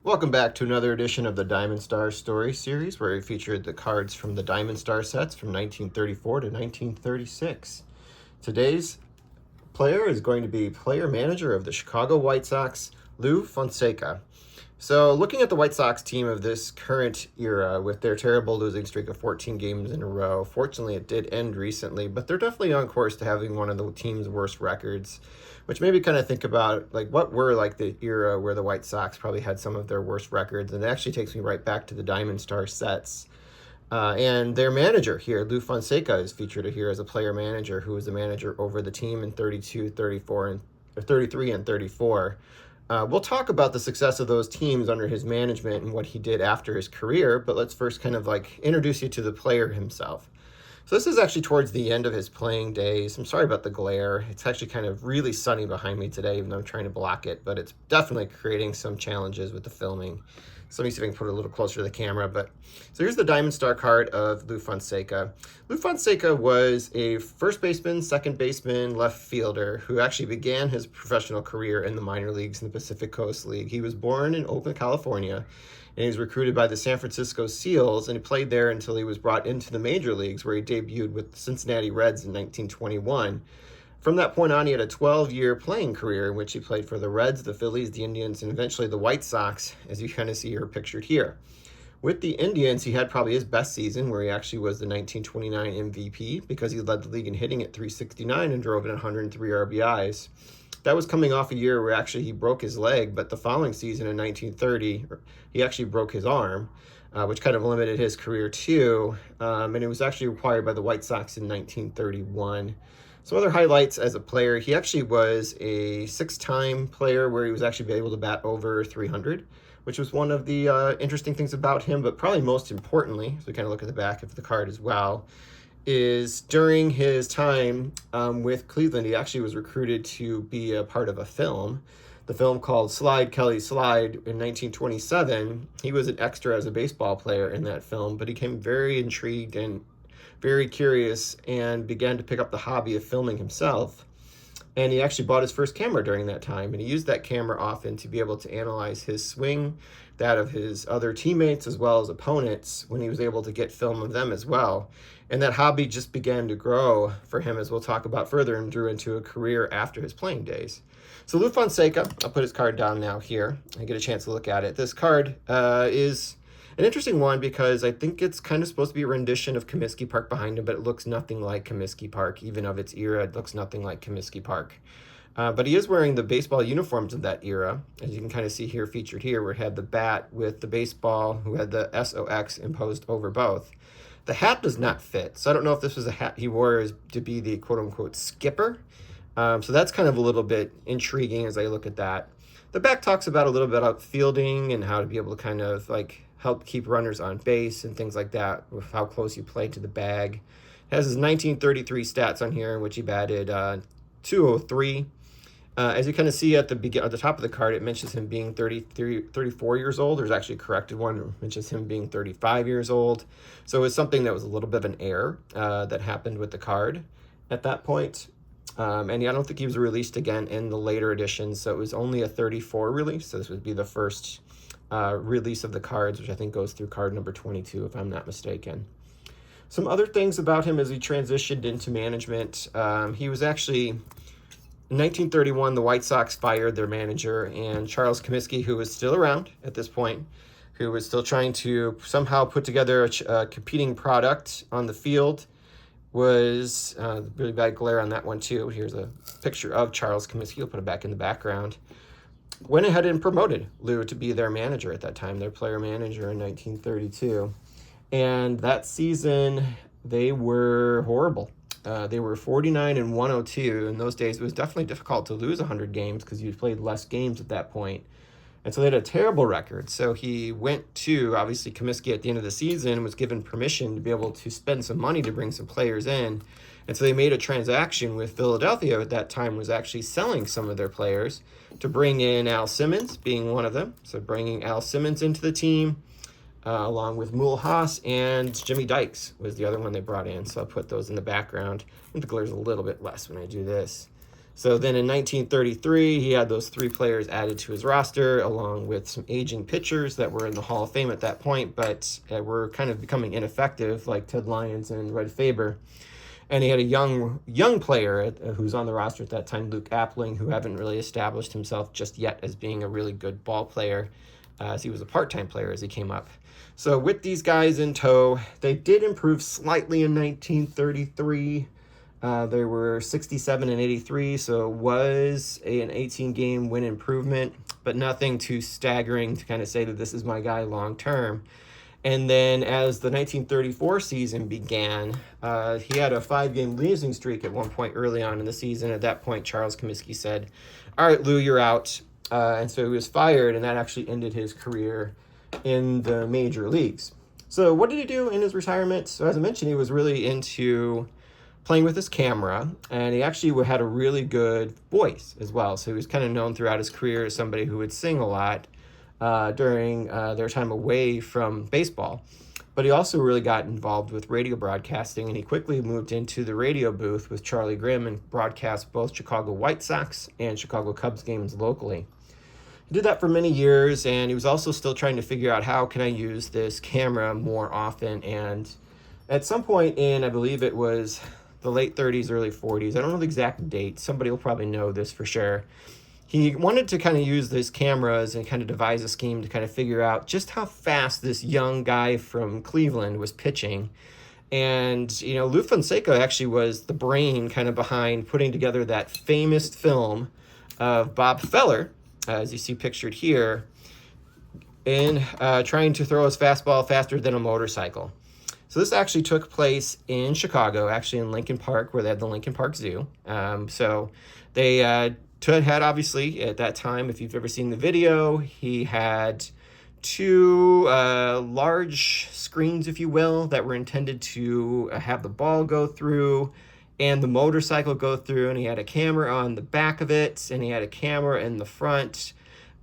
Welcome back to another edition of the Diamond Star Story Series, where we featured the cards from the Diamond Star sets from 1934 to 1936. Today's player is going to be player manager of the Chicago White Sox, Lou Fonseca. So looking at the White Sox team of this current era with their terrible losing streak of 14 games in a row, fortunately it did end recently, but they're definitely on course to having one of the team's worst records, which made me kind of think about like what were like the era where the White Sox probably had some of their worst records, and it actually takes me right back to the Diamond Star sets. And their manager here, Lou Fonseca, is featured here as a player manager who was the manager over the team in 32, 34, and 33 and 34. We'll talk about the success of those teams under his management and what he did after his career, but let's first kind of like introduce you to the player himself. So this is actually towards the end of his playing days. I'm sorry about the glare. It's actually kind of really sunny behind me today, even though I'm trying to block it, but it's definitely creating some challenges with the filming. So let me see if I can put it a little closer to the camera. So here's the Diamond Star card of Lou Fonseca. Lou Fonseca was a first baseman, second baseman, left fielder who actually began his professional career in the minor leagues in the Pacific Coast League. He was born in Oakland, California, and he was recruited by the San Francisco Seals, and he played there until he was brought into the major leagues, where he debuted with the Cincinnati Reds in 1921. From that point on, he had a 12-year playing career in which he played for the Reds, the Phillies, the Indians, and eventually the White Sox, as you kind of see here pictured here. With the Indians, he had probably his best season, where he actually was the 1929 MVP because he led the league in hitting at .369 and drove in 103 RBIs. That was coming off a year where actually he broke his leg, but the following season in 1930, he actually broke his arm, which kind of limited his career too, and it was actually acquired by the White Sox in 1931. Some other highlights as a player: he actually was a six-time player where he was actually able to bat over 300, which was one of the interesting things about him, but probably most importantly, so we kind of look at the back of the card as well, is during his time with Cleveland, he actually was recruited to be a part of a film. The film called Slide, Kelly Slide in 1927. He was an extra as a baseball player in that film, but he became very intrigued and very curious and began to pick up the hobby of filming himself. And he actually bought his first camera during that time, and he used that camera often to be able to analyze his swing, that of his other teammates as well as opponents, when he was able to get film of them as well. And that hobby just began to grow for him, as we'll talk about further, and drew into a career after his playing days. So Lou Fonseca, I'll put his card down now here and get a chance to look at it. This card is an interesting one because I think it's kind of supposed to be a rendition of Comiskey Park behind him, but it looks nothing like Comiskey Park. Even of its era, it looks nothing like Comiskey Park. But he is wearing the baseball uniforms of that era, as you can kind of see here featured here, where it had the bat with the baseball, who had the SOX imposed over both. The hat does not fit, so I don't know if this was a hat he wore to be the quote-unquote skipper. So that's kind of a little bit intriguing as I look at that. The back talks about a little bit about fielding and how to be able to kind of like help keep runners on base and things like that with how close you play to the bag. It has his 1933 stats on here, in which he batted 203. As you kind of see at the top of the card, it mentions him being 34 years old. There's actually a corrected one that mentions him being 35 years old. So it was something that was a little bit of an error that happened with the card at that point. And I don't think he was released again in the later editions, so it was only a 34 release. So this would be the first release of the cards, which I think goes through card number 22, if I'm not mistaken. Some other things about him as he transitioned into management. He was actually, in 1931, the White Sox fired their manager, and Charles Comiskey, who was still around at this point, who was still trying to somehow put together a competing product on the field, was really bad glare on that one too. Here's a picture of Charles Comiskey. I'll put it back in the background. Went ahead and promoted Lou to be their manager at that time, their player manager in 1932. And that season, they were horrible. They were 49 and 102. In those days, it was definitely difficult to lose 100 games because you played less games at that point. And so they had a terrible record. So he went to, obviously, Comiskey at the end of the season and was given permission to be able to spend some money to bring some players in. And so they made a transaction with Philadelphia at that time, was actually selling some of their players to bring in Al Simmons, being one of them. So bringing Al Simmons into the team, along with Mool Haas and Jimmy Dykes was the other one they brought in. So I'll put those in the background. I think the glare's a little bit less when I do this. So then in 1933, he had those 3 players added to his roster, along with some aging pitchers that were in the Hall of Fame at that point, but were kind of becoming ineffective, like Ted Lyons and Red Faber. And he had a young player who's on the roster at that time, Luke Appling, who haven't really established himself just yet as being a really good ball player, as he was a part-time player as he came up. So with these guys in tow, they did improve slightly in 1933. There were 67 and 83, so it was an 18-game win improvement, but nothing too staggering to kind of say that this is my guy long term. And then as the 1934 season began, he had a 5-game losing streak at one point early on in the season. At that point, Charles Comiskey said, "All right, Lou, you're out." And so he was fired, and that actually ended his career in the major leagues. So what did he do in his retirement? So as I mentioned, he was really into playing with his camera, and he actually had a really good voice as well. So he was kind of known throughout his career as somebody who would sing a lot during their time away from baseball. But he also really got involved with radio broadcasting, and he quickly moved into the radio booth with Charlie Grimm and broadcast both Chicago White Sox and Chicago Cubs games locally. He did that for many years, and he was also still trying to figure out how can I use this camera more often. And at some point in, I believe it was the late 30s, early 40s, I don't know the exact date, somebody will probably know this for sure, he wanted to kind of use these cameras and kind of devise a scheme to kind of figure out just how fast this young guy from Cleveland was pitching. And, Lou Fonseca actually was the brain kind of behind putting together that famous film of Bob Feller, as you see pictured here, in trying to throw his fastball faster than a motorcycle. So this actually took place in Chicago, actually in Lincoln Park, where they had the Lincoln Park Zoo. So they had, obviously, at that time, if you've ever seen the video, he had 2 large screens, if you will, that were intended to have the ball go through and the motorcycle go through. And he had a camera on the back of it, and he had a camera in the front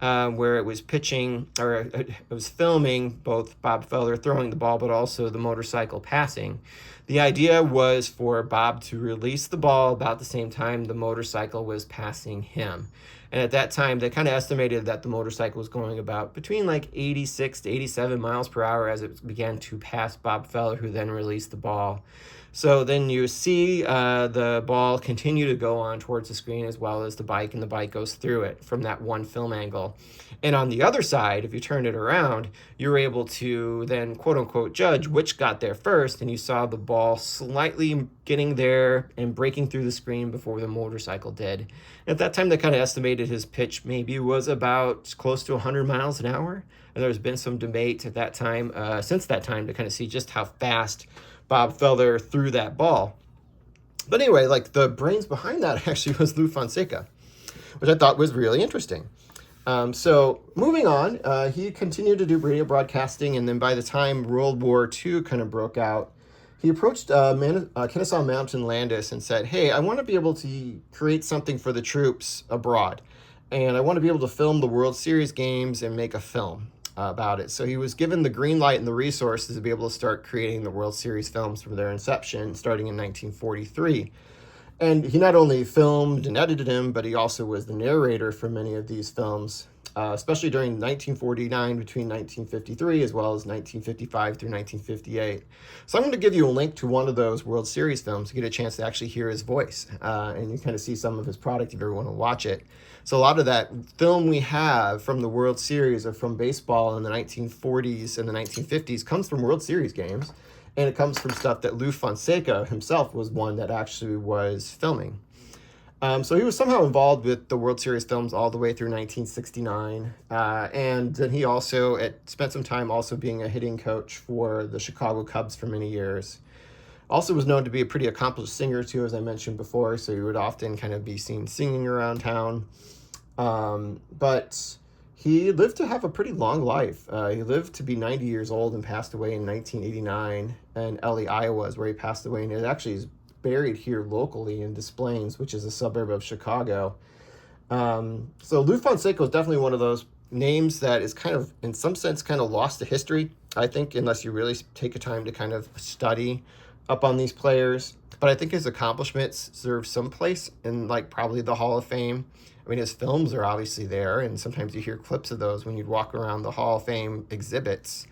where it was pitching, or it was filming both Bob Feller throwing the ball, but also the motorcycle passing. The idea was for Bob to release the ball about the same time the motorcycle was passing him. And at that time, they kind of estimated that the motorcycle was going about between like 86 to 87 miles per hour as it began to pass Bob Feller, who then released the ball. So then you see the ball continue to go on towards the screen as well as the bike, and the bike goes through it from that one film angle. And on the other side, if you turn it around, you're able to then, quote unquote, judge which got there first, and you saw the ball slightly getting there and breaking through the screen before the motorcycle did. At that time, they kind of estimated his pitch maybe was about close to 100 miles an hour. And there's been some debate at that time, since that time, to kind of see just how fast Bob Feller threw that ball. But anyway, like the brains behind that actually was Lou Fonseca, which I thought was really interesting. So moving on, he continued to do radio broadcasting, and then by the time World War II kind of broke out, he approached Kennesaw Mountain Landis and said, "Hey, I want to be able to create something for the troops abroad, and I want to be able to film the World Series games and make a film about it." So he was given the green light and the resources to be able to start creating the World Series films from their inception, starting in 1943. And he not only filmed and edited them, but he also was the narrator for many of these films, especially during 1949 between 1953 as well as 1955 through 1958. So I'm going to give you a link to one of those World Series films to get a chance to actually hear his voice, and you kind of see some of his product if you ever want to watch it. So a lot of that film we have from the World Series or from baseball in the 1940s and the 1950s comes from World Series games, and it comes from stuff that Lou Fonseca himself was one that actually was filming. So he was somehow involved with the World Series films all the way through 1969. And then he also spent some time also being a hitting coach for the Chicago Cubs for many years. Also was known to be a pretty accomplished singer too, as I mentioned before, so he would often kind of be seen singing around town. But he lived to have a pretty long life. He lived to be 90 years old and passed away in 1989 in Ely, Iowa, is where he passed away, and it actually is buried here locally in Des Plaines, which is a suburb of Chicago. So Lou Fonseca was definitely one of those names that is kind of, in some sense, kind of lost to history, I think, unless you really take a time to kind of study up on these players, but I think his accomplishments serve some place in like probably the Hall of Fame. I mean, his films are obviously there, and sometimes you hear clips of those when you'd walk around the Hall of Fame exhibits.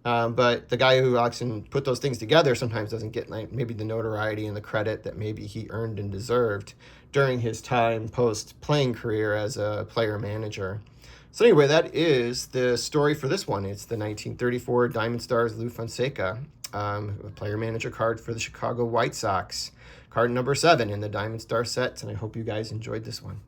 But the guy who actually put those things together sometimes doesn't get like maybe the notoriety and the credit that maybe he earned and deserved during his time post-playing career as a player manager. So anyway, that is the story for this one. It's the 1934 Diamond Stars Lou Fonseca, a player manager card for the Chicago White Sox. Card number 7 in the Diamond Star sets, and I hope you guys enjoyed this one.